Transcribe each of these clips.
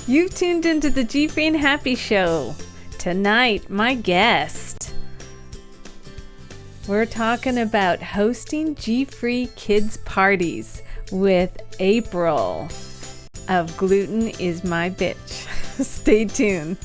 You've tuned into the GFree and Happy show. Tonight, my guest. We're talking about hosting GFree kids parties with April of Gluten is My Bitch. Stay tuned.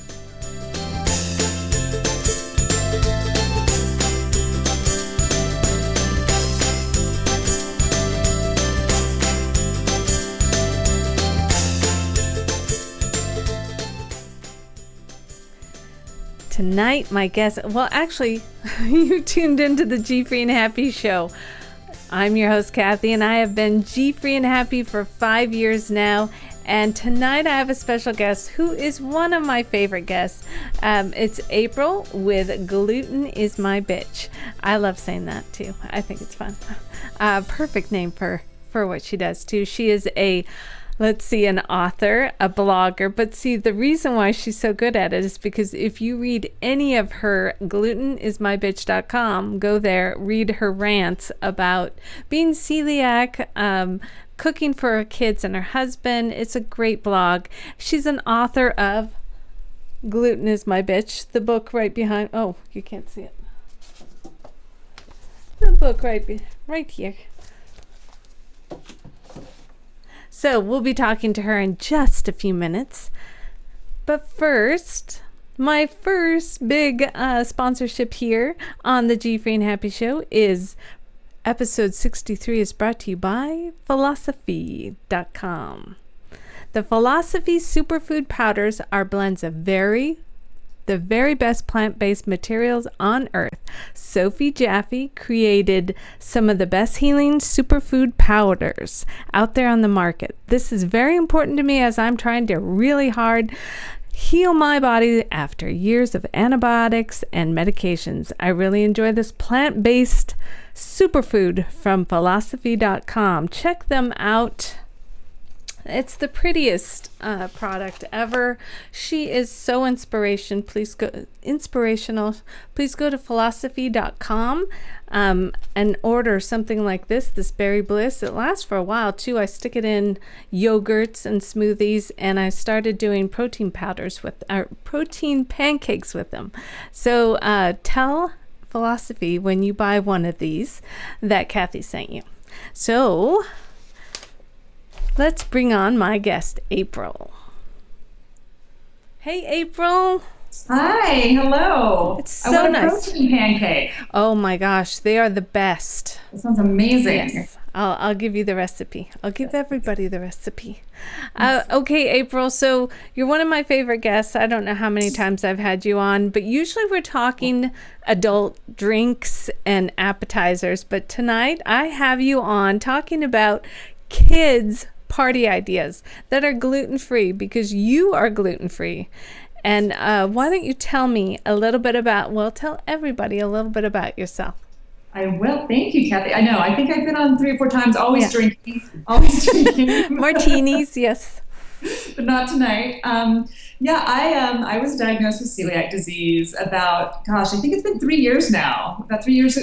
Tonight, my guest, well, actually, you tuned into the GFree and Happy show. I'm your host, Kathy, and I have been GFree and Happy for 5 years now. And tonight I have a special guest who is one of my favorite guests. It's April with Gluten is My Bitch. I love saying that too. I think it's fun. Perfect name for what she does too. She is an author, a blogger, but see, the reason why she's so good at it is because if you read any of her glutenismybitch.com, go there, read her rants about being celiac, cooking for her kids and her husband. It's a great blog. She's an author of Gluten is My Bitch, the book right behind, oh, you can't see it. The book right here. So we'll be talking to her in just a few minutes. But first, my first big sponsorship here on the GFree and Happy show is episode 63 is brought to you by philosophy.com. The Philosophy Superfood Powders are blends of the very best plant-based materials on earth. Sophie Jaffe created some of the best healing superfood powders out there on the market. This is very important to me as I'm trying to really hard heal my body after years of antibiotics and medications. I really enjoy this plant-based superfood from philosophy.com. Check them out. It's the prettiest product ever. She is so inspirational. Please go to philosophy.com and order something like this Berry Bliss. It lasts for a while too. I stick it in yogurts and smoothies, and I started doing protein pancakes with them. So tell Philosophy when you buy one of these that Kathy sent you. So let's bring on my guest, April. Hey, April. Hi, hello. It's so nice. Protein pancake. Oh my gosh, they are the best. That sounds amazing. Yes, I'll give you the recipe. I'll give everybody the recipe. Okay, April, so you're one of my favorite guests. I don't know how many times I've had you on, but usually we're talking adult drinks and appetizers. But tonight I have you on talking about kids' party ideas that are gluten-free, because you are gluten-free. And why don't you tell me a little bit tell everybody a little bit about yourself. I will. Thank you, Kathy. I know. I think I've been on 3 or 4 times, always drinking. Martinis, yes. But not tonight. I was diagnosed with celiac disease about, I think it's been 3 years now. About 3 years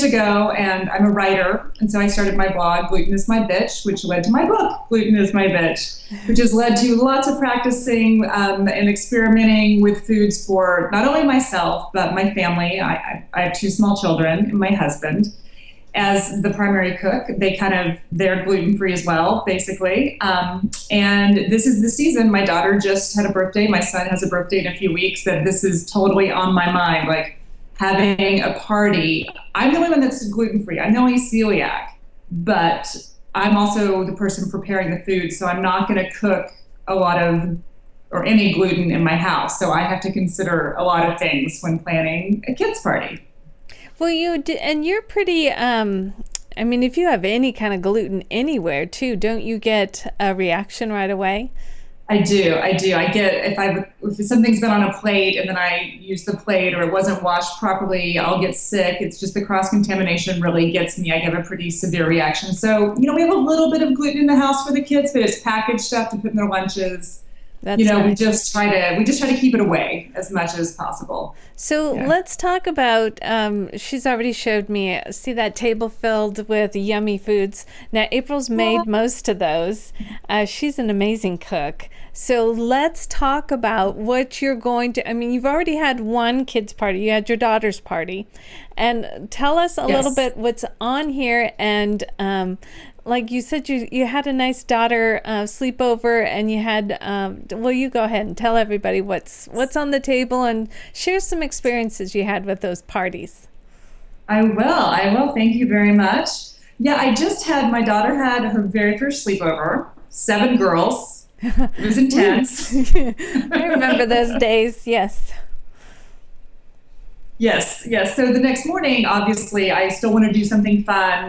ago, and I'm a writer, and so I started my blog, Gluten is My Bitch, which led to my book, Gluten is My Bitch, which has led to lots of practicing and experimenting with foods for not only myself but my family. I have 2 small children and my husband. As the primary cook, they're gluten-free as well, basically. And this is the season. My daughter just had a birthday. My son has a birthday in a few weeks. That this is totally on my mind, like having a party. I'm the only one that's gluten-free. I'm the only celiac, but I'm also the person preparing the food. So I'm not going to cook a lot of or any gluten in my house. So I have to consider a lot of things when planning a kids' party. Well, and you're pretty, if you have any kind of gluten anywhere too, don't you get a reaction right away? I do. I get, if something's been on a plate and then I use the plate or it wasn't washed properly, I'll get sick. It's just the cross-contamination really gets me. I have a pretty severe reaction. So, we have a little bit of gluten in the house for the kids, but it's packaged stuff to put in their lunches. That's we nice. just try to keep it away as much as possible. So Yeah. let's talk about. She's already showed me. See that table filled with yummy foods. Now April's made most of those. She's an amazing cook. So let's talk about what you're going to. I mean, you've already had one kids party. You had your daughter's party, and tell us a little Yes. bit what's on here. And like you said, you had a nice daughter sleepover, and you had. Well, you go ahead and tell everybody what's on the table, and share some experiences you had with those parties. I will. I will. Thank you very much. Yeah, my daughter had her very first sleepover, 7 girls. It was intense. I remember those days. Yes. Yes, yes. So the next morning, obviously, I still want to do something fun,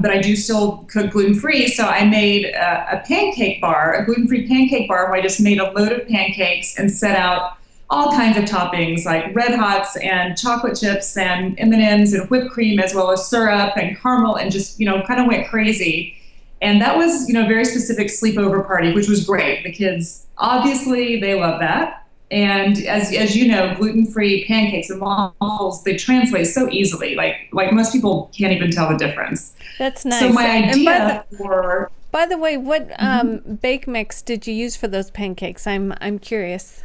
but I do still cook gluten-free. So I made a pancake bar, a gluten-free pancake bar, where I just made a load of pancakes and set out all kinds of toppings like Red Hots and chocolate chips and M&Ms and whipped cream, as well as syrup and caramel, and just, kind of went crazy. And that was, a very specific sleepover party, which was great. The kids, obviously, they love that. And as you know, gluten-free pancakes and waffles, they translate so easily. Like most people can't even tell the difference. That's nice. So my And idea for by the way, what bake mix did you use for those pancakes? I'm curious.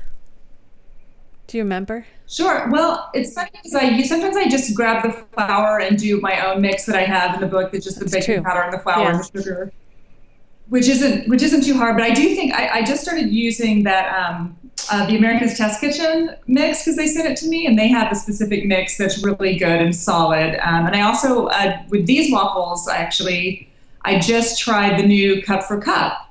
Do you remember? Sure. Well, it's funny because sometimes I just grab the flour and do my own mix that I have in the book. That's just the That's baking true. powder and the flour Yeah. and the sugar, which isn't too hard. But I do think I just started using that the America's Test Kitchen mix, because they sent it to me and they have a specific mix that's really good and solid. And I also with these waffles, I just tried the new Cup for Cup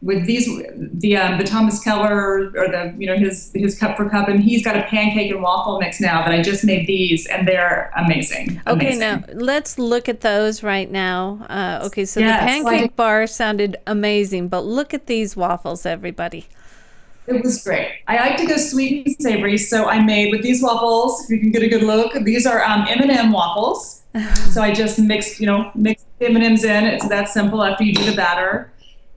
with the Thomas Keller, or his Cup for Cup, and he's got a pancake and waffle mix now that I just made these, and they're amazing. Okay, Amazing. now let's look at those right now. Okay, so Yes, the pancake bar sounded amazing, but look at these waffles, everybody. It was great. I like to go sweet and savory, so I made with these waffles. If you can get a good look, these are M&M waffles. So I just mix the M&Ms in. It's that simple after you do the batter.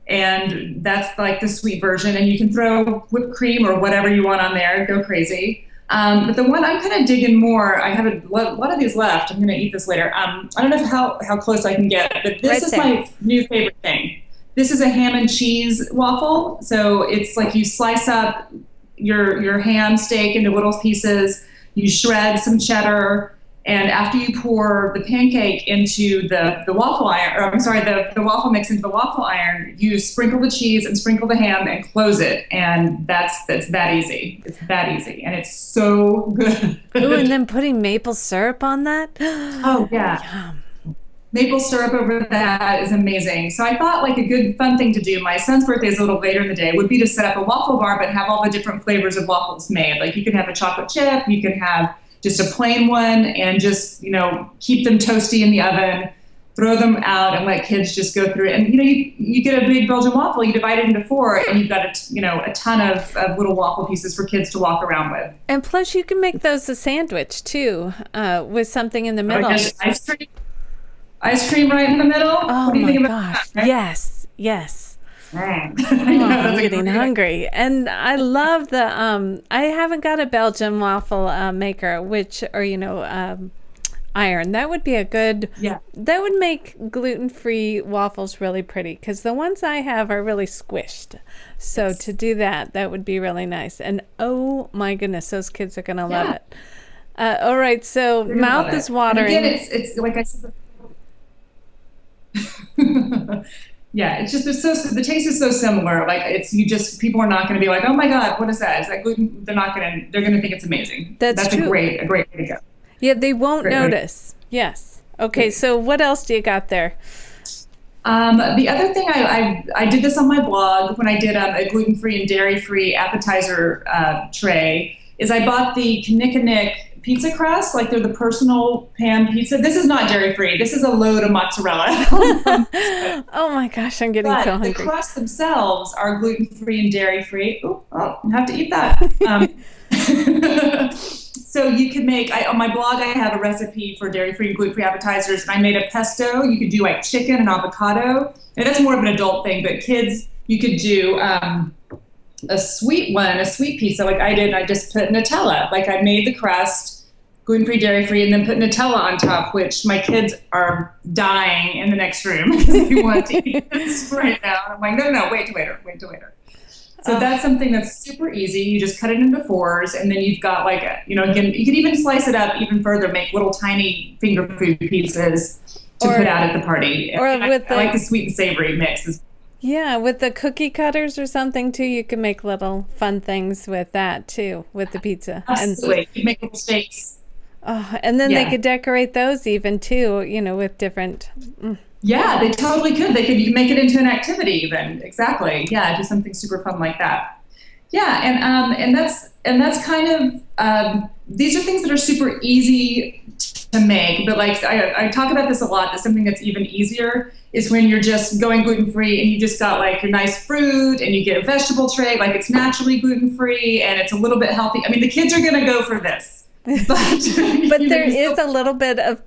And that's like the sweet version. And you can throw whipped cream or whatever you want on there. Go crazy. But the one I'm kind of digging more, I have a lot of these left. I'm going to eat this later. I don't know how close I can get, but this is my new favorite thing. This is a ham and cheese waffle. So it's like you slice up your ham steak into little pieces, you shred some cheddar, and after you pour the pancake into the waffle iron, or I'm sorry, the waffle mix into the waffle iron, you sprinkle the cheese and sprinkle the ham and close it. And that's that easy. It's that easy. And it's so good. Ooh, and then putting maple syrup on that? Oh, yeah. Yum. Maple syrup over that is amazing. So I thought like a good fun thing to do, my son's birthday is a little later in the day, would be to set up a waffle bar, but have all the different flavors of waffles made. Like you could have a chocolate chip, you could have just a plain one, and just, keep them toasty in the oven, throw them out and let kids just go through it. And, you get a big Belgian waffle, you divide it into 4, and you've got a ton of little waffle pieces for kids to walk around with. And plus you can make those a sandwich too, with something in the middle. Ice cream right in the middle. Oh What do you my think about gosh. that? Yes. Oh, That's I'm a getting great- hungry. And I love the I haven't got a Belgian waffle maker, iron. That would be a good Yeah. that would make gluten-free waffles really pretty, because the ones I have are really squished. So to do that would be really nice. And oh my goodness, those kids are gonna love it. All right, so They're gonna mouth love is it. watering. And again, it's like I said. Yeah, it's just the taste is so similar. Like people are not going to be like, oh my god, what is that? Is that gluten? They're going to think it's amazing. That's true. a great way to go. Yeah, they won't Great. notice. Yes. Okay, so what else do you got there? The other thing I did this on my blog when I did a gluten-free and dairy-free appetizer tray, is I bought the Knick pizza crust, like they're the personal pan pizza. This is not dairy-free. This is a load of mozzarella. Oh my gosh, I'm getting But so the hungry. crusts themselves are gluten-free and dairy-free. Oh, I have to eat that. So you can make, on my blog, I have a recipe for dairy-free and gluten-free appetizers, and I made a pesto. You could do like chicken and avocado. And that's more of an adult thing, but kids, you could do a sweet one, a sweet pizza, like I did, I just put Nutella. Like I made the crust gluten-free, dairy-free, and then put Nutella on top, which my kids are dying in the next room because they want to eat this right now. I'm like, no, wait till later. So that's something that's super easy. You just cut it into fours, and then you've got like, again, you can even slice it up even further, make little tiny finger food pizzas to put out at the party. Or I like the sweet and savory mix. Yeah, with the cookie cutters or something too, you can make little fun things with that too, with the pizza. Absolutely. You make little shapes. Oh, and then they could decorate those even too, with different. Yeah, they totally could. They could make it into an activity even. Exactly. Yeah, do something super fun like that. Yeah, and that's kind of these are things that are super easy to make. But like I talk about this a lot. That something that's even easier is when you're just going gluten free and you just got like your nice fruit and you get a vegetable tray, like it's naturally gluten free and it's a little bit healthy. I mean, the kids are going to go for this. But there is a little bit of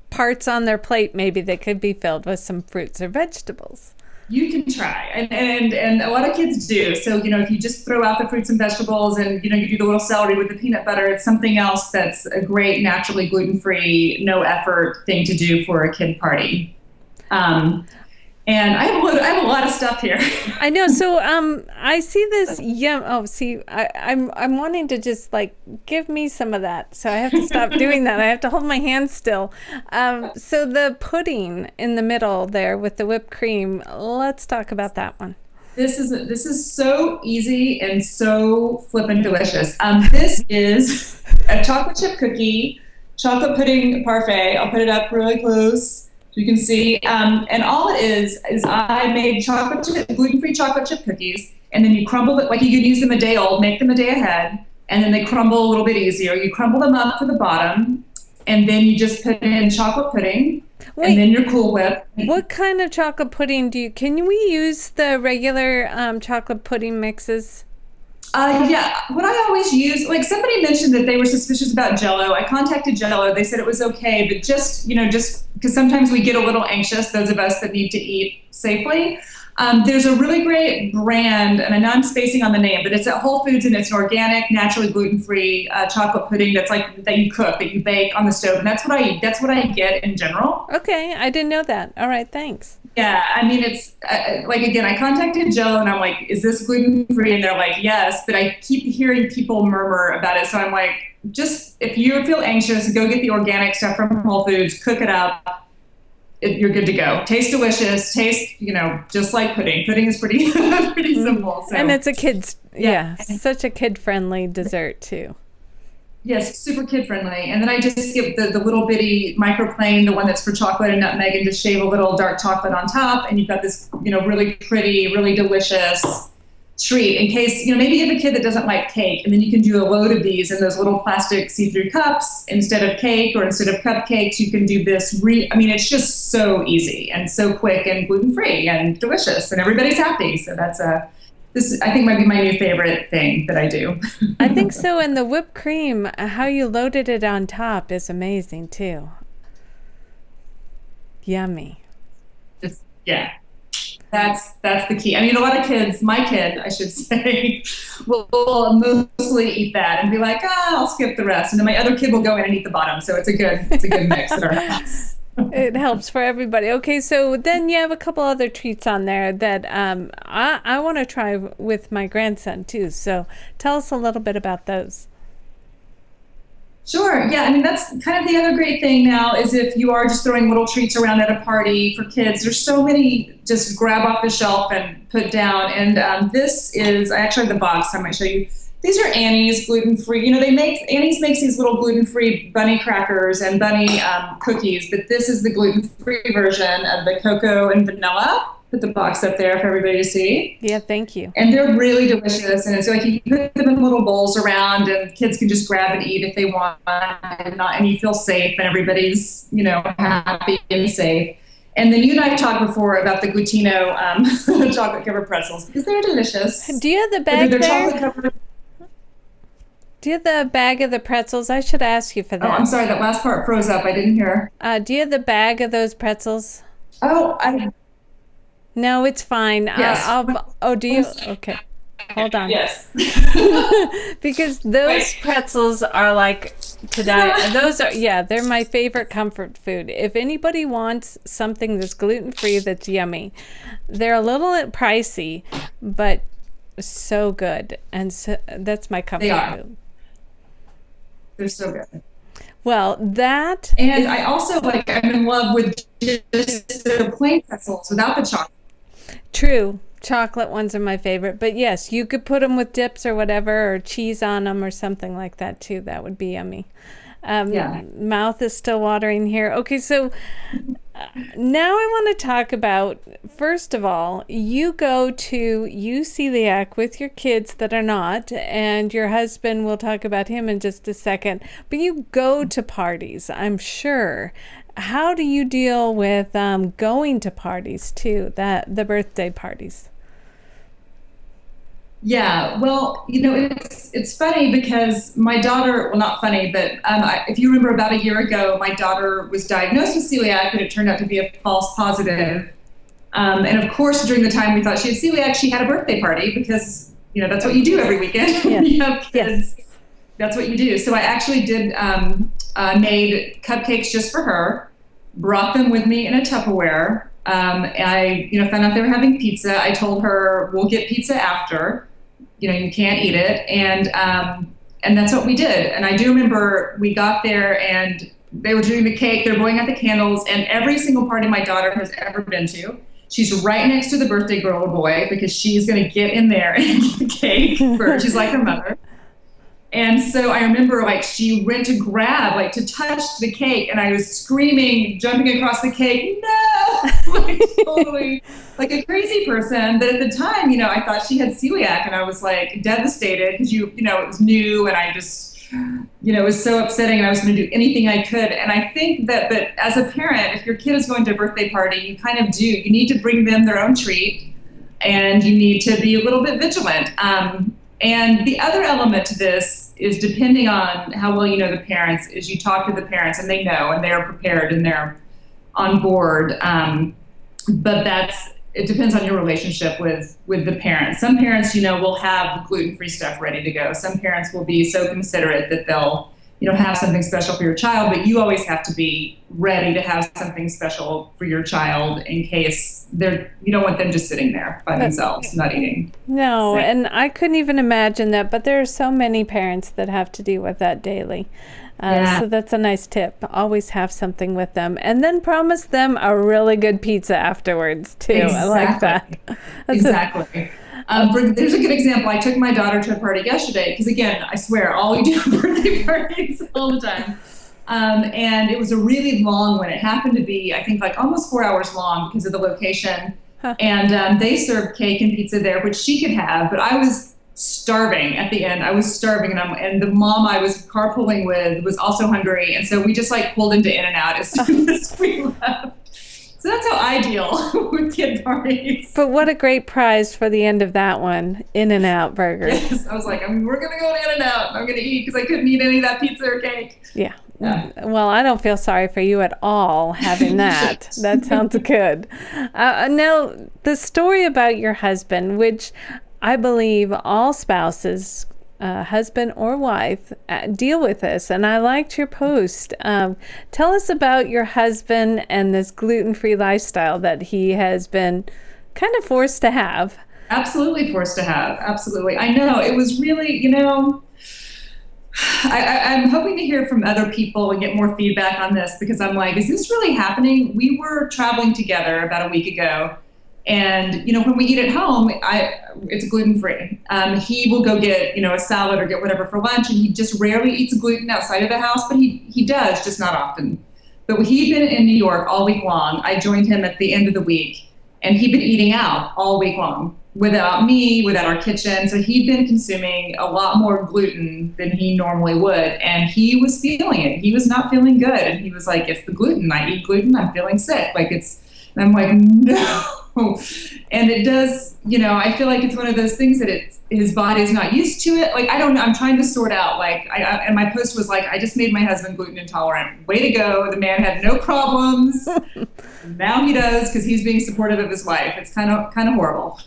parts on their plate maybe that could be filled with some fruits or vegetables. You can try, and a lot of kids do. So if you just throw out the fruits and vegetables, and you do the little celery with the peanut butter, it's something else that's a great naturally gluten-free, no effort thing to do for a kid party. And I have a lot of stuff here. I know. So I see this. Yeah. Oh, see, I'm wanting to just like give me some of that. So I have to stop doing that. I have to hold my hand still. So the pudding in the middle there with the whipped cream. Let's talk about that one. This is so easy and so flippin' delicious. This is a chocolate chip cookie, chocolate pudding parfait. I'll put it up really close. You can see, and all it is I made gluten-free chocolate chip cookies, and then you crumble it, like you could use them a day old, make them a day ahead, and then they crumble a little bit easier. You crumble them up to the bottom, and then you just put in chocolate pudding, and then your Cool Whip. What kind of chocolate pudding can we use the regular chocolate pudding mixes? Yeah, what I always use, like somebody mentioned that they were suspicious about Jell-O. I contacted Jell-O. They said it was okay, but just because sometimes we get a little anxious, those of us that need to eat safely. There's a really great brand, and I know I'm spacing on the name, but it's at Whole Foods, and it's an organic, naturally gluten-free chocolate pudding that's like that you cook, that you bake on the stove, and that's what I get in general. Okay, I didn't know that. All right, thanks. Yeah, I mean, it's like, again, I contacted Joe and I'm like, is this gluten-free? And they're like, yes, but I keep hearing people murmur about it. So I'm like, just if you feel anxious, go get the organic stuff from Whole Foods, cook it up. You're good to go. Tastes delicious. Just like pudding. Pudding is pretty simple. So. And it's a kid's, such a kid-friendly dessert too. Yes, super kid friendly. And then I just give the little bitty microplane, the one that's for chocolate and nutmeg, and just shave a little dark chocolate on top. And you've got this, really pretty, really delicious treat in case, maybe you have a kid that doesn't like cake. And then you can do a load of these in those little plastic see-through cups. Instead of cake or instead of cupcakes, you can do this. It's just so easy and so quick and gluten-free and delicious. And everybody's happy. So that's this, I think, might be my new favorite thing that I do. I think so. And the whipped cream, how you loaded it on top is amazing too. Yummy. That's the key. I mean, a lot of kids, my kid, I should say, will mostly eat that and be like, I'll skip the rest. And then my other kid will go in and eat the bottom. So it's a good mix at our house. It helps for everybody. Okay, so then you have a couple other treats on there that I want to try with my grandson too. So tell us a little bit about those. Sure. Yeah. I mean, that's kind of the other great thing now is if you are just throwing little treats around at a party for kids, there's so many just grab off the shelf and put down. And this is, I actually have the box. I might show you. These are Annie's gluten-free. Annie's makes these little gluten-free bunny crackers and bunny cookies, but this is the gluten-free version of the cocoa and vanilla. Put the box up there for everybody to see. Yeah, thank you. And they're really delicious. And it's like you put them in little bowls around and kids can just grab and eat if they want and you feel safe and everybody's, happy and safe. And then you and I have talked before about the Glutino chocolate covered pretzels because they're delicious. Do you have the bag there? Do you have the bag of the pretzels? I should ask you for that. Oh, I'm sorry. That last part froze up. I didn't hear. Do you have the bag of those pretzels? Oh, No, it's fine. Yes. Do you? Okay. Hold on. Yes. Because those pretzels are like to die. Those are, yeah, they're my favorite comfort food. If anybody wants something that's gluten-free that's yummy, they're a little pricey, but so good. And so that's my They comfort are. food. They're so good. Well, that And I also like, I'm in love with just the plain pretzels without the chocolate. true. Chocolate ones are my favorite. But yes, you could put them with dips or whatever, or cheese on them or something like that too. That would be yummy. Yeah. Mouth is still watering here. Okay, so now I want to talk about, first of all, you go to celiac with your kids that are not, and your husband, we'll talk about him in just a second, but you go to parties, I'm sure. How do you deal with going to parties too, the birthday parties? Yeah, well, it's funny because my daughter, well, not funny, but if you remember about a year ago, my daughter was diagnosed with celiac, and it turned out to be a false positive. And of course, during the time we thought she had celiac, she had a birthday party because, that's what you do every weekend when you have kids. Yes. That's what you do. So I actually did made cupcakes just for her, brought them with me in a Tupperware. I, found out they were having pizza. I told her we'll get pizza after. You can't eat it, and that's what we did. And I do remember we got there and they were doing the cake. They're blowing out the candles, and every single party my daughter has ever been to, she's right next to the birthday girl or boy because she's going to get in there and get the cake for. She's like her mother. And so I remember, like, she went to grab, like, to touch the cake, and I was screaming, jumping across the cake, no! Like, totally, like a crazy person. But at the time, I thought she had celiac, and I was, like, devastated because, it was new, and I just, it was so upsetting, and I was going to do anything I could. And I think that as a parent, if your kid is going to a birthday party, you kind of do. You need to bring them their own treat, and you need to be a little bit vigilant. And the other element to this is, depending on how well you know the parents, is you talk to the parents and they know and they're prepared and they're on board. But it depends on your relationship with the parents. Some parents, will have gluten-free stuff ready to go. Some parents will be so considerate that they'll, have something special for your child, but you always have to be ready to have something special for your child in case you don't want them just sitting there by themselves, not eating. No, So, and I couldn't even imagine that, but there are so many parents that have to deal with that daily. Yeah. So that's a nice tip. Always have something with them, and then promise them a really good pizza afterwards too. I like that. Exactly. There's a good example. I took my daughter to a party yesterday because, again, I swear, all we do are birthday parties all the time. And it was a really long one. It happened to be, I think, like almost 4 hours long because of the location. Huh. And they served cake and pizza there, which she could have, but I was starving at the end. I was starving, and the mom I was carpooling with was also hungry, and so we just like pulled into In-N-Out as soon as we left. So that's how I deal with kid parties. But what a great prize for the end of that one, In-N-Out burgers. Yes, I was like, we're gonna go to In-N-Out. I'm gonna eat because I couldn't eat any of that pizza or cake. Yeah. Yeah. Well, I don't feel sorry for you at all having that. That sounds good. Now, the story about your husband, which I believe all spouses, husband or wife, deal with this, and I liked your post. Tell us about your husband and this gluten-free lifestyle that he has been kind of forced to have. Absolutely forced to have. Absolutely. I know. It was really, I'm hoping to hear from other people and get more feedback on this because I'm like, is this really happening? We were traveling together about a week ago. And, when we eat at home, it's gluten-free. He will go get, a salad or get whatever for lunch, and he just rarely eats gluten outside of the house, but he does, just not often. But when he'd been in New York all week long, I joined him at the end of the week, and he'd been eating out all week long without me, without our kitchen. So he'd been consuming a lot more gluten than he normally would, and he was feeling it. He was not feeling good, and he was like, it's the gluten. I eat gluten, I'm feeling sick. And I'm like, no. And it does, I feel like it's one of those things that his body's not used to it. Like, I don't know. I'm trying to sort out, like, and my post was like, I just made my husband gluten intolerant. Way to go. The man had no problems. Now he does because he's being supportive of his wife. It's kind of horrible.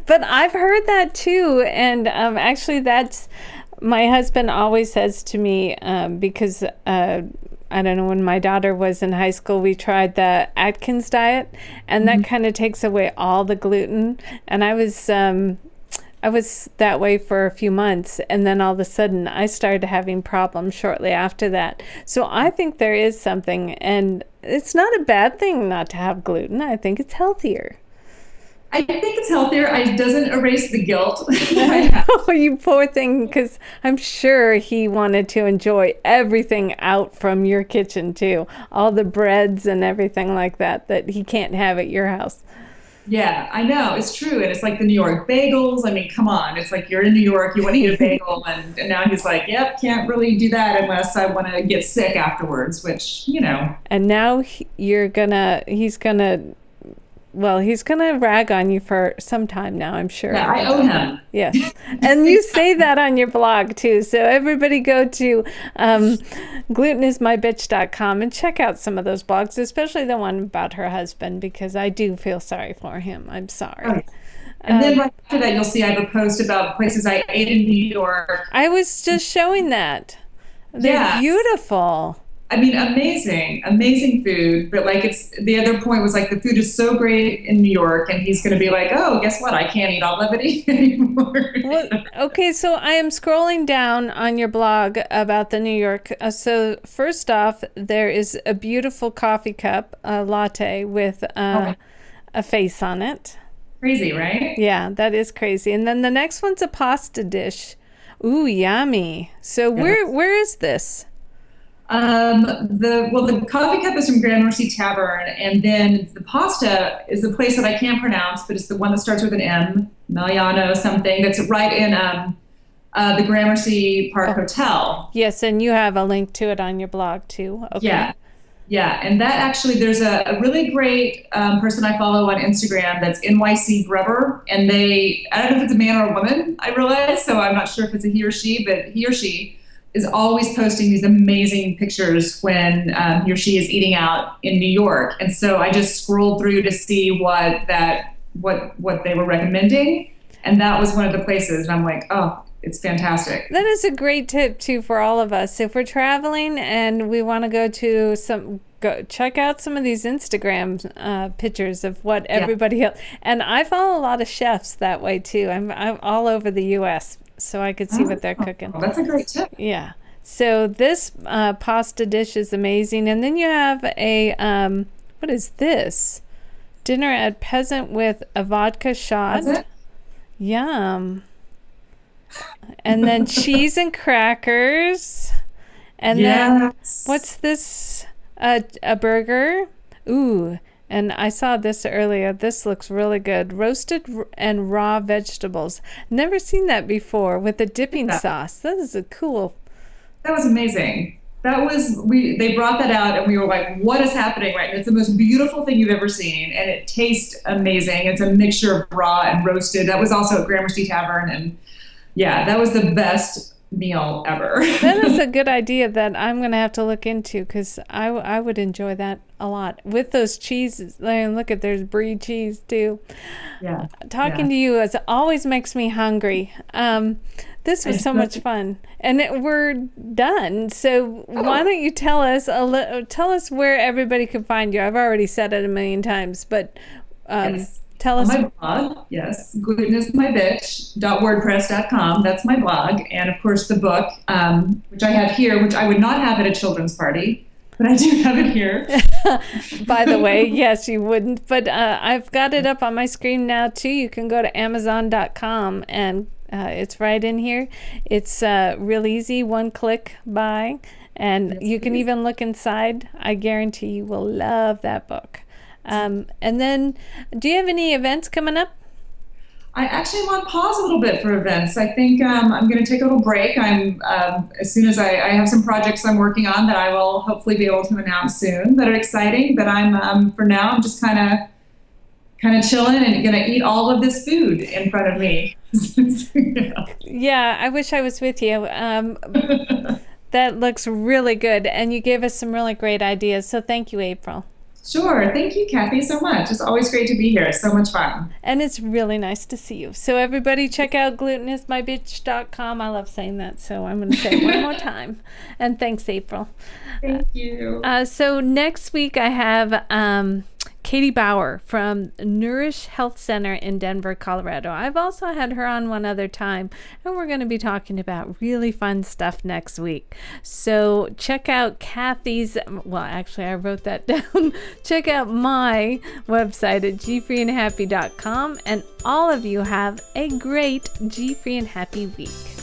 But I've heard that too. And actually, that's my husband always says to me, because I don't know, when my daughter was in high school, we tried the Atkins diet, and that kind of takes away all the gluten. And I was that way for a few months, and then all of a sudden I started having problems shortly after that. So I think there is something, and it's not a bad thing not to have gluten. I think it's healthier. I think it's healthier. It doesn't erase the guilt. Oh, you poor thing, because I'm sure he wanted to enjoy everything out from your kitchen too. All the breads and everything like that he can't have at your house. Yeah, I know. It's true. And it's like the New York bagels. I mean, come on. It's like you're in New York, you want to eat a bagel. And now he's like, yep, can't really do that unless I want to get sick afterwards, which, And now he's gonna rag on you for some time now, I'm sure. Yeah, I owe him. Yes. And you say that on your blog too. So everybody go to glutenismybitch.com and check out some of those blogs, especially the one about her husband, because I do feel sorry for him. I'm sorry. Okay. And then right after that, you'll see I have a post about places I ate in New York. I was just showing that. They're beautiful. I mean, amazing food. But like, the other point was like, the food is so great in New York, and he's going to be like, oh, guess what? I can't eat all levity anymore. Well, okay, so I am scrolling down on your blog about the New York. So first off, there is a beautiful coffee cup, a latte with a face on it. Crazy, right? Yeah, that is crazy. And then the next one's a pasta dish. Ooh, yummy. So where is this? The coffee cup is from Gramercy Tavern, and then the pasta is the place that I can't pronounce, but it's the one that starts with an M, Maliano something. That's right in the Gramercy Park Hotel. Yes, and you have a link to it on your blog too. Okay. Yeah, and that actually, there's a really great person I follow on Instagram that's NYC Grubber, and I don't know if it's a man or a woman, I realize, so I'm not sure if it's a he or she, but he or she is always posting these amazing pictures when he or she is eating out in New York. And so I just scrolled through to see what they were recommending. And that was one of the places. And I'm like, oh, it's fantastic. That is a great tip too for all of us. If we're traveling and we want to go check out some of these Instagram pictures of what everybody else. And I follow a lot of chefs that way too. I'm all over the U.S., so I could see what they're cooking. Oh, that's a great tip. Yeah. So this pasta dish is amazing. And then you have a, what is this? Dinner at Peasant with a vodka shot. Yum. And then cheese and crackers. And then what's this? A burger. Ooh. And I saw this earlier. This looks really good. Roasted and raw vegetables. Never seen that before with a dipping sauce. That is cool. That was amazing. They brought that out and we were like, what is happening right now? It's the most beautiful thing you've ever seen. And it tastes amazing. It's a mixture of raw and roasted. That was also at Gramercy Tavern. And yeah, that was the best meal ever. That is a good idea that I'm going to have to look into, because I would enjoy that a lot with those cheeses. Look at, there's brie cheese too. Yeah. Talking to you always makes me hungry. This was so much fun, and we're done. So why don't you tell us where everybody can find you? I've already said it a million times, but tell us. My blog, yes, glutenismybitch.wordpress.com. That's my blog. And of course the book, which I have here, which I would not have at a children's party, but I do have it here. By the way, yes, you wouldn't. But I've got it up on my screen now too. You can go to Amazon.com and it's right in here. It's real easy, one-click buy. And you can even look inside. I guarantee you will love that book. And then, do you have any events coming up? I actually am on pause a little bit for events. I think I'm going to take a little break. As soon as I have some projects I'm working on that I will hopefully be able to announce soon that are exciting. But for now, I'm just kind kind of chilling and gonna eat all of this food in front of me. Yeah, I wish I was with you. That looks really good, and you gave us some really great ideas. So thank you, April. Sure. Thank you, Kathy, so much. It's always great to be here. It's so much fun. And it's really nice to see you. So everybody check out glutenismybitch.com. I love saying that, so I'm going to say it one more time. And thanks, April. Thank you. So next week I have Katie Bauer from Nourish Health Center in Denver, Colorado. I've also had her on one other time, and we're going to be talking about really fun stuff next week. So check out Kathy's, well, actually, I wrote that down. Check out my website at gfreeandhappy.com, and all of you have a great G-Free and Happy week.